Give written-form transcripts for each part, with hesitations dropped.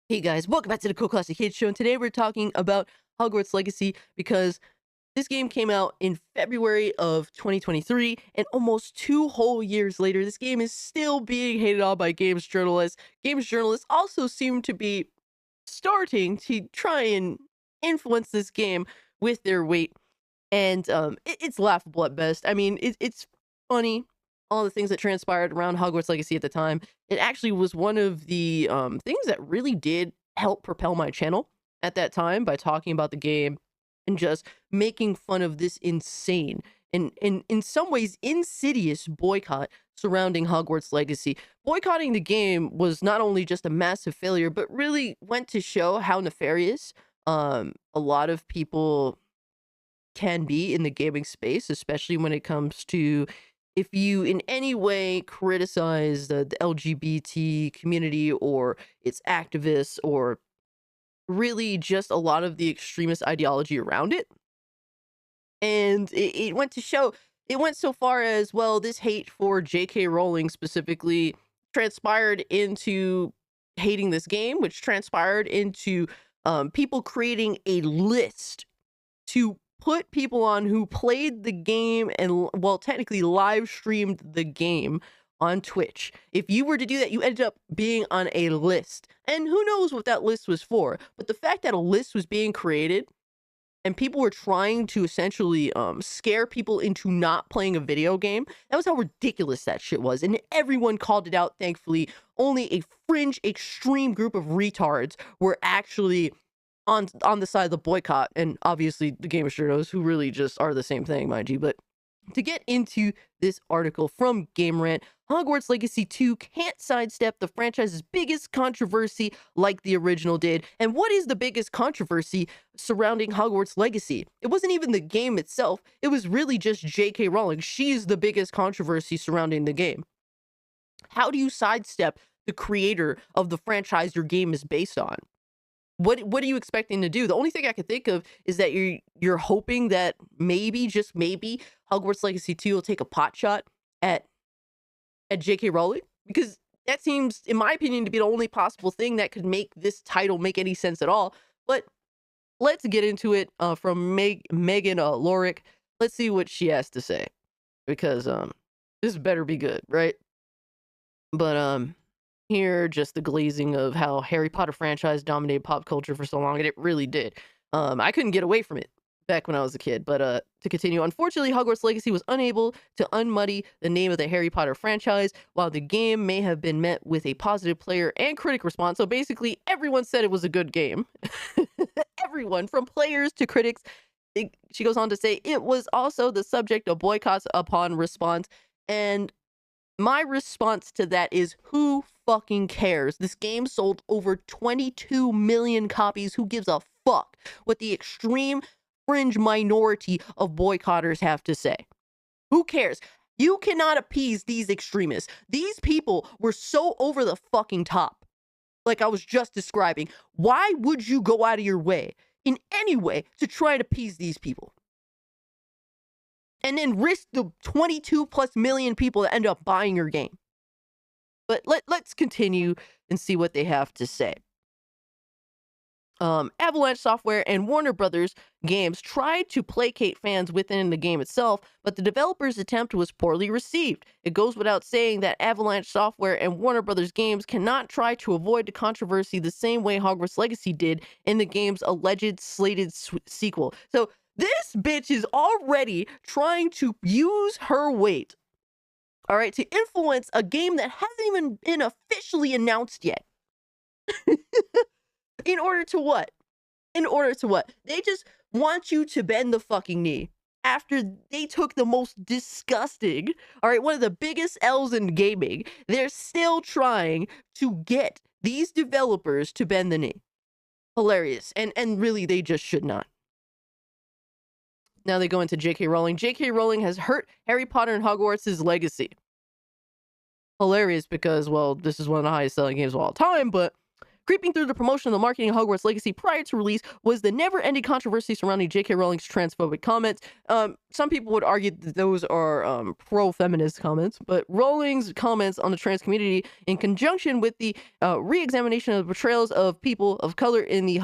Hey guys, welcome back to the Cool Classic Kids Show, and today we're talking about Hogwarts Legacy because this game came out in February of 2023, and almost 2 whole years later, this game is still being hated on by games journalists. Games journalists also seem to be starting to try and influence this game with their weight, and it's laughable at best. I mean, it's funny, all the things that transpired around Hogwarts Legacy at the time. It actually was one of the things that really did help propel my channel at that time by talking about the game and just making fun of this insane and in some ways insidious boycott surrounding Hogwarts Legacy. Boycotting the game was not only just a massive failure, but really went to show how nefarious a lot of people can be in the gaming space, especially when it comes to if you in any way criticize the LGBT community or its activists or really just a lot of the extremist ideology around it. And it went to show, it went so far as, well, this hate for J.K. Rowling specifically transpired into hating this game, which transpired into people creating a list to put people on who played the game and, well, technically live streamed the game on Twitch. If you were to do that, you ended up being on a list. And who knows what that list was for. But the fact that a list was being created and people were trying to essentially scare people into not playing a video game, that was how ridiculous that shit was. And everyone called it out, thankfully. Only a fringe, extreme group of retards were actually on the side of the boycott, and obviously the Journos, who really just are the same thing, mind you. But to get into this article from Gamerant, Hogwarts Legacy 2 can't sidestep the franchise's biggest controversy like the original did. And what is the biggest controversy surrounding Hogwarts Legacy? It wasn't even the game itself, it was really just J.K. Rowling. She's the biggest controversy surrounding the game. How do you sidestep the creator of the franchise your game is based on? What are you expecting to do? The only thing I can think of is that you're hoping that maybe, just maybe, Hogwarts Legacy 2 will take a pot shot at J.K. Rowling, because that seems, in my opinion, to be the only possible thing that could make this title make any sense at all. But let's get into it from Megan Lorick. Let's see what she has to say, because this better be good, right? But here, just the glazing of how Harry Potter franchise dominated pop culture for so long, and it really did. I couldn't get away from it back when I was a kid. But to continue, unfortunately, Hogwarts Legacy was unable to unmuddy the name of the Harry Potter franchise. While the game may have been met with a positive player and critic response, so basically everyone said it was a good game. Everyone, from players to critics. She goes on to say it was also the subject of boycotts upon response, and my response to that is, who fucking cares? This game sold over 22 million copies. Who gives a fuck what the extreme fringe minority of boycotters have to say? Who cares? You cannot appease these extremists. These people were so over the fucking top, like I was just describing. Why would you go out of your way, in any way, to try and appease these people? And then risk the 22 plus million people that end up buying your game. But let's continue and see what they have to say. Avalanche Software and Warner Brothers Games tried to placate fans within the game itself, but the developer's attempt was poorly received. It goes without saying that Avalanche Software and Warner Brothers Games cannot try to avoid the controversy the same way Hogwarts Legacy did in the game's alleged slated sequel. So this bitch is already trying to use her weight, all right, to influence a game that hasn't even been officially announced yet. In order to what? In order to what? They just want you to bend the fucking knee after they took the most disgusting, all right, one of the biggest L's in gaming. They're still trying to get these developers to bend the knee. Hilarious. And really, they just should not. Now they go into J.K. Rowling. J.K. Rowling has hurt Harry Potter and Hogwarts' legacy. Hilarious, because, well, this is one of the highest selling games of all time, but Creeping through the promotion of the marketing of Hogwarts Legacy prior to release was the never-ending controversy surrounding J.K. Rowling's transphobic comments. Some people would argue that those are pro-feminist comments, but Rowling's comments on the trans community, in conjunction with the re-examination of the portrayals of people of color in the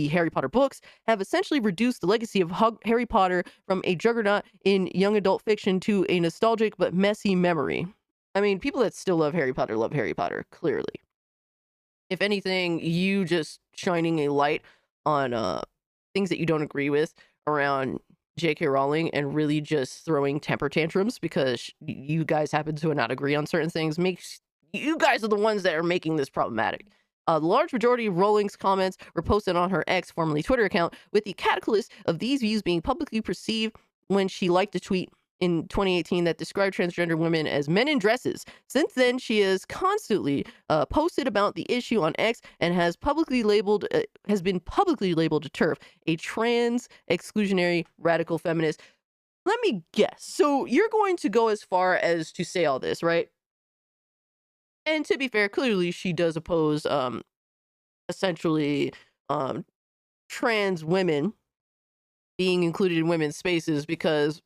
Harry Potter books, have essentially reduced the legacy of Harry Potter from a juggernaut in young adult fiction to a nostalgic but messy memory. I mean, people that still love Harry Potter, clearly. If anything, you just shining a light on things that you don't agree with around J.K. Rowling and really just throwing temper tantrums because you guys happen to not agree on certain things makes you guys are the ones that are making this problematic. The large majority of Rowling's comments were posted on her ex, formerly Twitter account, with the catalyst of these views being publicly perceived when she liked a tweet in 2018 that described transgender women as men in dresses. Since then, she has constantly posted about the issue on X and has been publicly labeled a TERF, a trans exclusionary radical feminist. Let me guess. So you're going to go as far as to say all this, right? And to be fair, clearly she does oppose essentially trans women being included in women's spaces because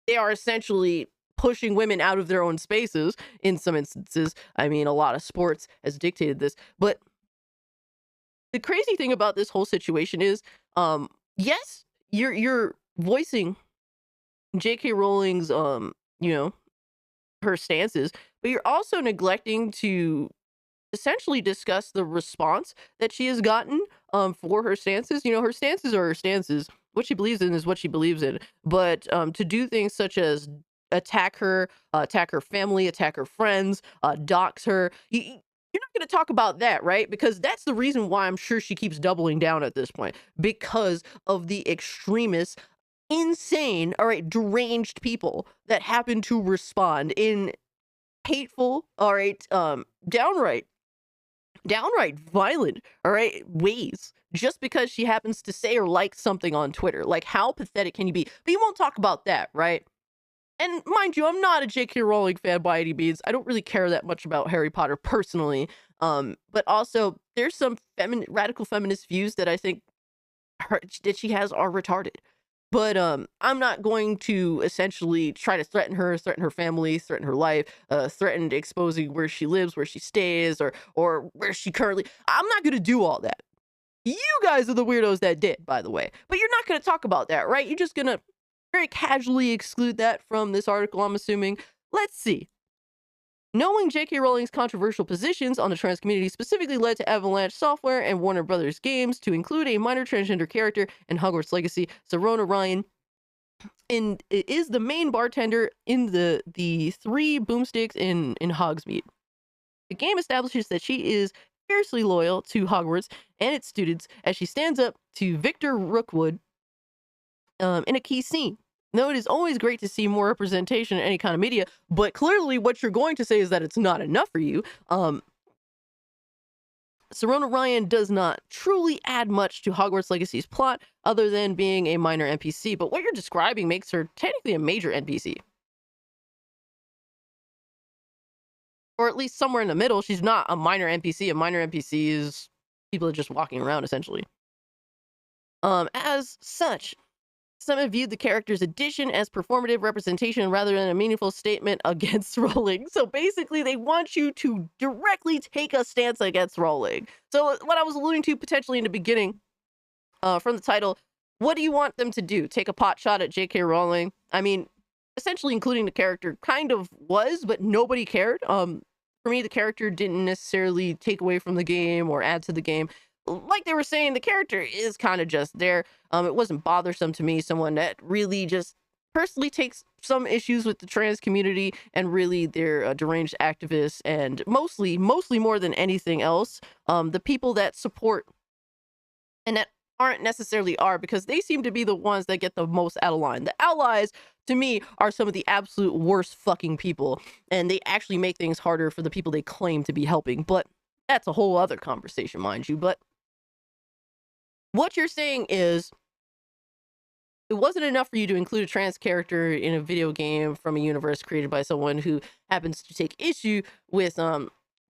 they are essentially pushing women out of their own spaces in some instances. I mean, a lot of sports has dictated this. But the crazy thing about this whole situation is, yes, you're voicing J.K. Rowling's her stances, but you're also neglecting to essentially discuss the response that she has gotten for her stances. Her stances are her stances. What she believes in is what she believes in. But to do things such as attack her family, attack her friends, dox her, you're not going to talk about that, right? Because that's the reason why I'm sure she keeps doubling down at this point, because of the extremists, insane, all right, deranged people that happen to respond in hateful, all right, downright violent, all right, ways, just because she happens to say or like something on Twitter. Like, how pathetic can you be? But you won't talk about that, right? And mind you, I'm not a J.K. Rowling fan by any means. I don't really care that much about Harry Potter personally. But also, there's some radical feminist views that I think that she has are retarded. But I'm not going to essentially try to threaten her family, threaten her life, threaten exposing where she lives, where she stays, or where she currently. I'm not going to do all that. You guys are the weirdos that did, by the way. But you're not going to talk about that, right? You're just going to very casually exclude that from this article, I'm assuming. Let's see. Knowing J.K. Rowling's controversial positions on the trans community specifically led to Avalanche Software and Warner Brothers Games to include a minor transgender character in Hogwarts Legacy. Serona Ryan is the main bartender in the three boomsticks in Hogsmeade. The game establishes that she is fiercely loyal to Hogwarts and its students as she stands up to Victor Rookwood in a key scene. Though it is always great to see more representation in any kind of media, but clearly what you're going to say is that it's not enough for you. Serona Ryan does not truly add much to Hogwarts Legacy's plot other than being a minor NPC, but what you're describing makes her technically a major NPC. Or at least somewhere in the middle. She's not a minor NPC. A minor NPC is people just walking around, essentially. As such, some have viewed the character's addition as performative representation rather than a meaningful statement against Rowling. So basically, they want you to directly take a stance against Rowling. So what I was alluding to potentially in the beginning, from the title, what do you want them to do? Take a pot shot at J.K. Rowling? I mean, essentially including the character kind of was, but nobody cared. For me, the character didn't necessarily take away from the game or add to the game. Like they were saying, the character is kind of just there. It wasn't bothersome to me. Someone that really just personally takes some issues with the trans community and really they're deranged activists and mostly more than anything else, the people that support and that aren't necessarily are, because they seem to be the ones that get the most out of line. The allies, to me, are some of the absolute worst fucking people, and they actually make things harder for the people they claim to be helping. But that's a whole other conversation, mind you. But what you're saying is it wasn't enough for you to include a trans character in a video game from a universe created by someone who happens to take issue with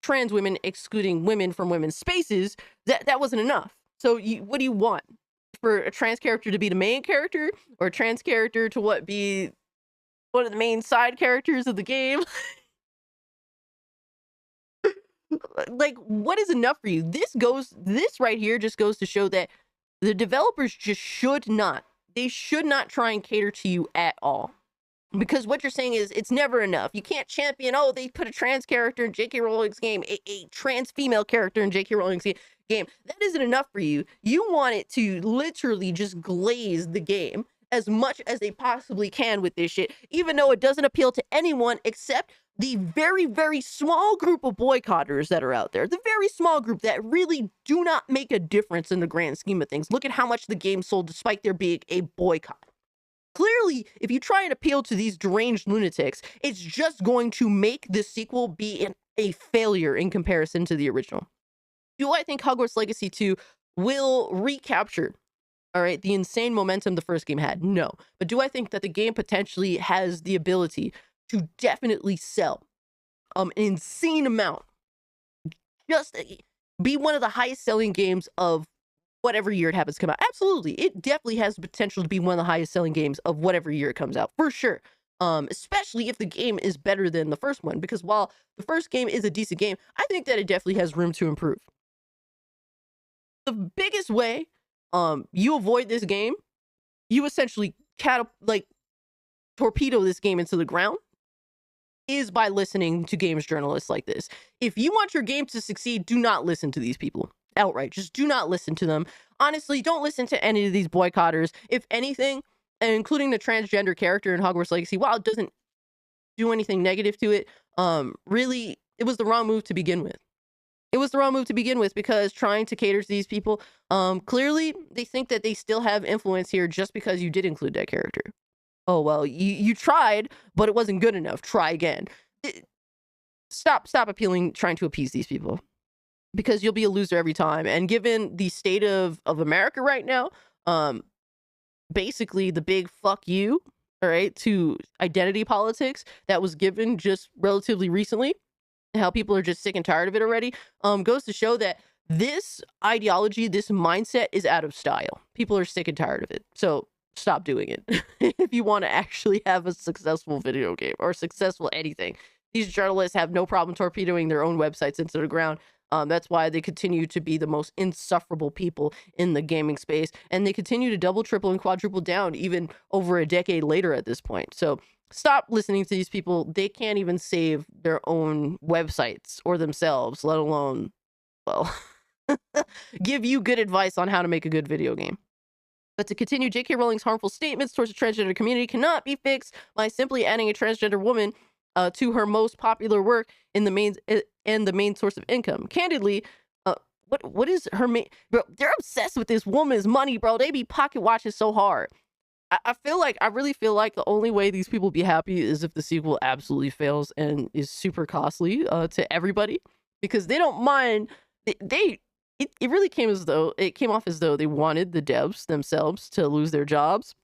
trans women, excluding women from women's spaces, that wasn't enough. So what do you want? For a trans character to be the main character, or a trans character to be one of the main side characters of the game? Like, what is enough for you? This right here just goes to show that the developers just should not try and cater to you at all. Because what you're saying is it's never enough. You can't champion, oh, they put a trans character in J.K. Rowling's game, a trans female character in J.K. Rowling's game. That isn't enough for you. You want it to literally just glaze the game as much as they possibly can with this shit, even though it doesn't appeal to anyone except the very, very small group of boycotters that are out there. The very small group that really do not make a difference in the grand scheme of things. Look at how much the game sold despite there being a boycott. Clearly, if you try and appeal to these deranged lunatics, it's just going to make the sequel be a failure in comparison to the original. Do I think Hogwarts Legacy 2 will recapture, all right, the insane momentum the first game had? No. But do I think that the game potentially has the ability to definitely sell an insane amount? Just be one of the highest selling games of whatever year it happens to come out? Absolutely. It definitely has the potential to be one of the highest selling games of whatever year it comes out, for sure. Especially if the game is better than the first one, because while the first game is a decent game, I think that it definitely has room to improve. The biggest way you avoid this game, you essentially torpedo this game into the ground, is by listening to games journalists like this. If you want your game to succeed, do not listen to these people outright. Just do not listen to them. Honestly, don't listen to any of these boycotters. If anything, and including the transgender character in Hogwarts Legacy, while it doesn't do anything negative to it, really, it was the wrong move to begin with. It was the wrong move to begin with, because trying to cater to these people, clearly they think that they still have influence here just because you did include that character. Oh, well, you tried, but it wasn't good enough. Try again. Stop appealing, trying to appease these people, because you'll be a loser every time. And given the state of America right now, basically the big fuck you, all right, to identity politics that was given just relatively recently, how people are just sick and tired of it already, goes to show that this ideology, this mindset is out of style. People are sick and tired of it. So stop doing it if you want to actually have a successful video game or successful anything. These journalists have no problem torpedoing their own websites into the ground. That's why they continue to be the most insufferable people in the gaming space, and they continue to double, triple, and quadruple down even over a decade later at this point. So stop listening to these people. They can't even save their own websites or themselves, let alone, well, give you good advice on how to make a good video game. But to continue, J.K. Rowling's harmful statements towards the transgender community cannot be fixed by simply adding a transgender woman to her most popular work in the main source of income. Candidly, what is her main? Bro, they're obsessed with this woman's money, bro. They be pocket watching so hard. I really feel like the only way these people be happy is if the sequel absolutely fails and is super costly to everybody, because they don't mind. It really came off as though they wanted the devs themselves to lose their jobs,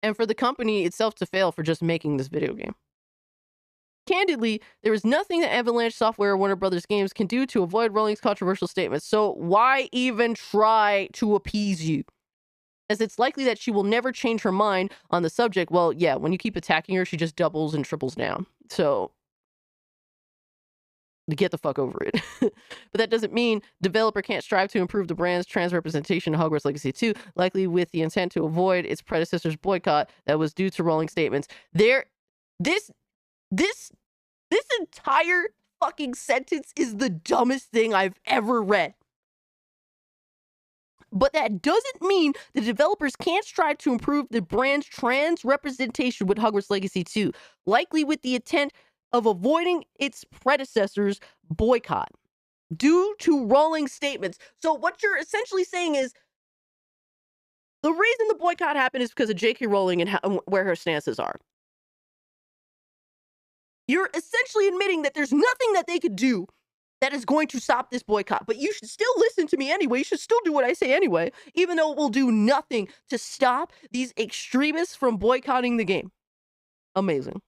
and for the company itself to fail for just making this video game. Candidly, there is nothing that Avalanche Software or Warner Brothers Games can do to avoid Rowling's controversial statements, so why even try to appease you? As it's likely that she will never change her mind on the subject. Well, yeah, when you keep attacking her, she just doubles and triples down. So get the fuck over it. But that doesn't mean developer can't strive to improve the brand's trans representation in Hogwarts Legacy 2, likely with the intent to avoid its predecessor's boycott that was due to Rowling statements. This entire fucking sentence is the dumbest thing I've ever read. But that doesn't mean the developers can't strive to improve the brand's trans representation with Hogwarts Legacy 2, likely with the intent of avoiding its predecessor's boycott due to Rowling statements. So what you're essentially saying is the reason the boycott happened is because of J.K. Rowling and where her stances are. You're essentially admitting that there's nothing that they could do that is going to stop this boycott, but you should still listen to me anyway. You should still do what I say anyway, even though it will do nothing to stop these extremists from boycotting the game. Amazing.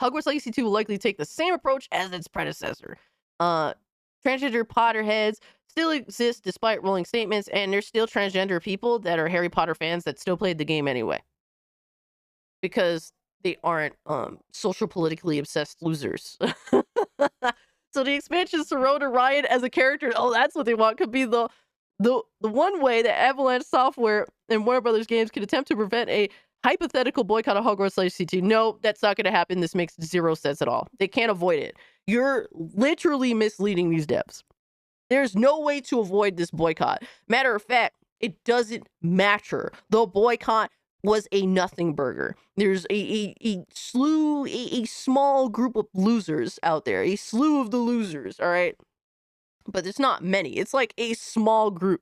Hogwarts Legacy 2 will likely take the same approach as its predecessor. Transgender Potterheads still exist despite rolling statements, and there's still transgender people that are Harry Potter fans that still played the game anyway. Because they aren't social politically obsessed losers. So the expansion Sirona Ryan as a character, oh, that's what they want, could be the one way that Avalanche Software and Warner Brothers Games could attempt to prevent a hypothetical boycott of Hogwarts Legacy 2. No, that's not going to happen. This makes zero sense at all. They can't avoid it. You're literally misleading these devs. There's no way to avoid this boycott. Matter of fact, it doesn't matter. The boycott was a nothing burger. There's a small group of losers out there, a slew of the losers, all right? But it's not many. It's like a small group.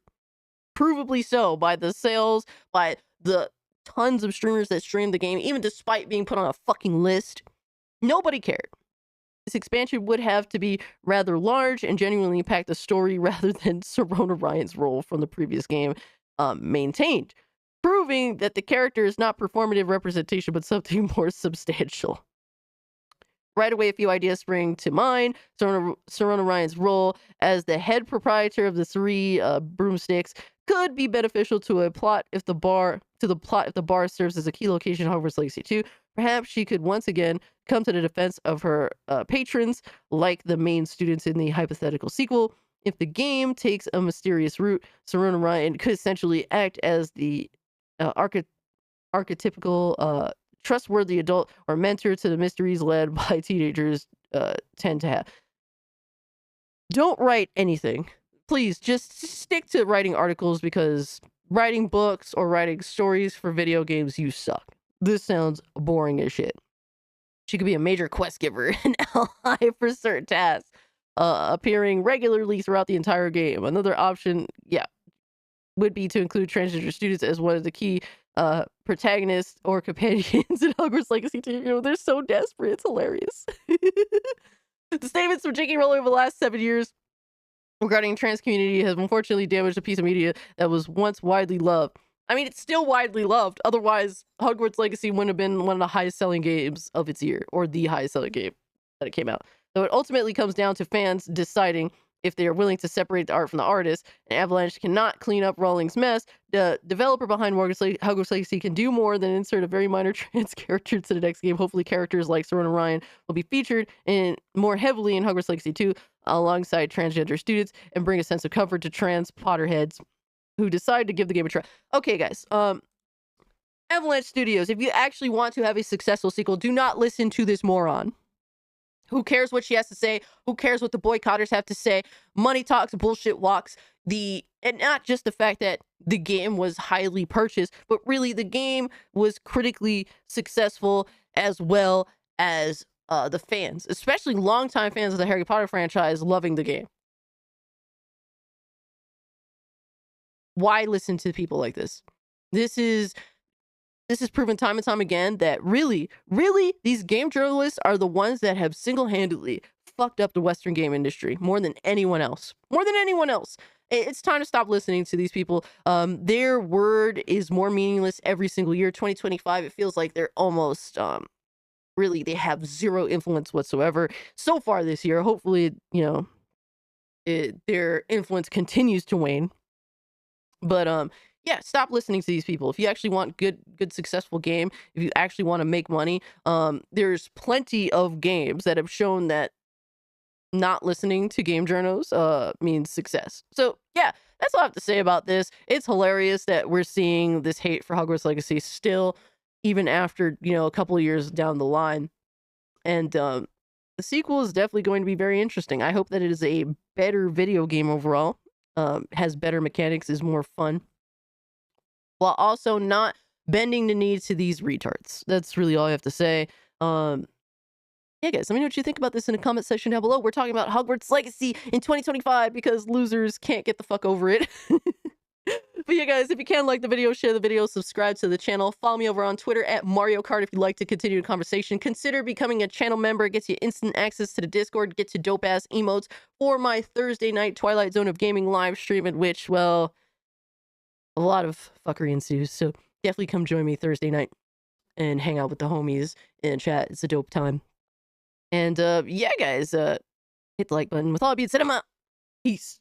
Provably so by the sales, by the tons of streamers that stream the game, even despite being put on a fucking list. Nobody cared. This expansion would have to be rather large and genuinely impact the story rather than Sirona Ryan's role from the previous game maintained, proving that the character is not performative representation but something more substantial. Right away, a few ideas spring to mind. Sirona Ryan's role as the head proprietor of the three broomsticks could be beneficial to a plot if the bar serves as a key location in Hogwarts Legacy 2. Perhaps she could once again come to the defense of her patrons, like the main students in the hypothetical sequel. If the game takes a mysterious route, Sirona Ryan could essentially act as the archetypical trustworthy adult or mentor to the mysteries led by teenagers tend to have. Don't write anything. Please just stick to writing articles, because writing books or writing stories for video games, you suck. This sounds boring as shit. She could be a major quest giver and ally for certain tasks, appearing regularly throughout the entire game. Another option, would be to include transgender students as one of the key protagonists or companions in Hogwarts Legacy 2. You know, they're so desperate. It's hilarious. The statements from J.K. Rowling over the last 7 years regarding the trans community has unfortunately damaged a piece of media that was once widely loved. I mean, it's still widely loved. Otherwise, Hogwarts Legacy wouldn't have been one of the highest selling games of its year, or the highest selling game that it came out. So it ultimately comes down to fans deciding if they are willing to separate the art from the artist, and Avalanche cannot clean up Rowling's mess. The developer behind Hogwarts Legacy can do more than insert a very minor trans character to the next game. Hopefully characters like Sirona Ryan will be featured more heavily in Hogwarts Legacy 2 alongside transgender students, and bring a sense of comfort to trans Potterheads who decide to give the game a try. Okay, guys. Avalanche Studios, if you actually want to have a successful sequel, do not listen to this moron. Who cares what she has to say? Who cares what the boycotters have to say? Money talks, bullshit walks. And not just the fact that the game was highly purchased, but really the game was critically successful, as well as the fans, especially longtime fans of the Harry Potter franchise, loving the game. Why listen to people like this? This is proven time and time again that really, these game journalists are the ones that have single-handedly fucked up the Western game industry more than anyone else. More than anyone else. It's time to stop listening to these people. Their word is more meaningless every single year. 2025, it feels like they're almost, really, they have zero influence whatsoever. So far this year, hopefully, their influence continues to wane. But, yeah, stop listening to these people. If you actually want good successful game, if you actually want to make money, there's plenty of games that have shown that not listening to game journos means success. So yeah, that's all I have to say about this. It's hilarious that we're seeing this hate for Hogwarts Legacy still, even after, a couple of years down the line. And the sequel is definitely going to be very interesting. I hope that it is a better video game overall, has better mechanics, is more fun, while also not bending the knee to these retards. That's really all I have to say. Yeah, guys, let me know what you think about this in the comment section down below. We're talking about Hogwarts Legacy in 2025 because losers can't get the fuck over it. But yeah, guys, if you can, like the video, share the video, subscribe to the channel, follow me over on Twitter at Mario Kart if you'd like to continue the conversation. Consider becoming a channel member. It gets you instant access to the Discord, get to dope-ass emotes for my Thursday night Twilight Zone of Gaming live stream, in which, well, a lot of fuckery ensues. So definitely come join me Thursday night and hang out with the homies in chat. It's a dope time. And yeah, guys, hit the like button. With all being said, I'm out. Peace.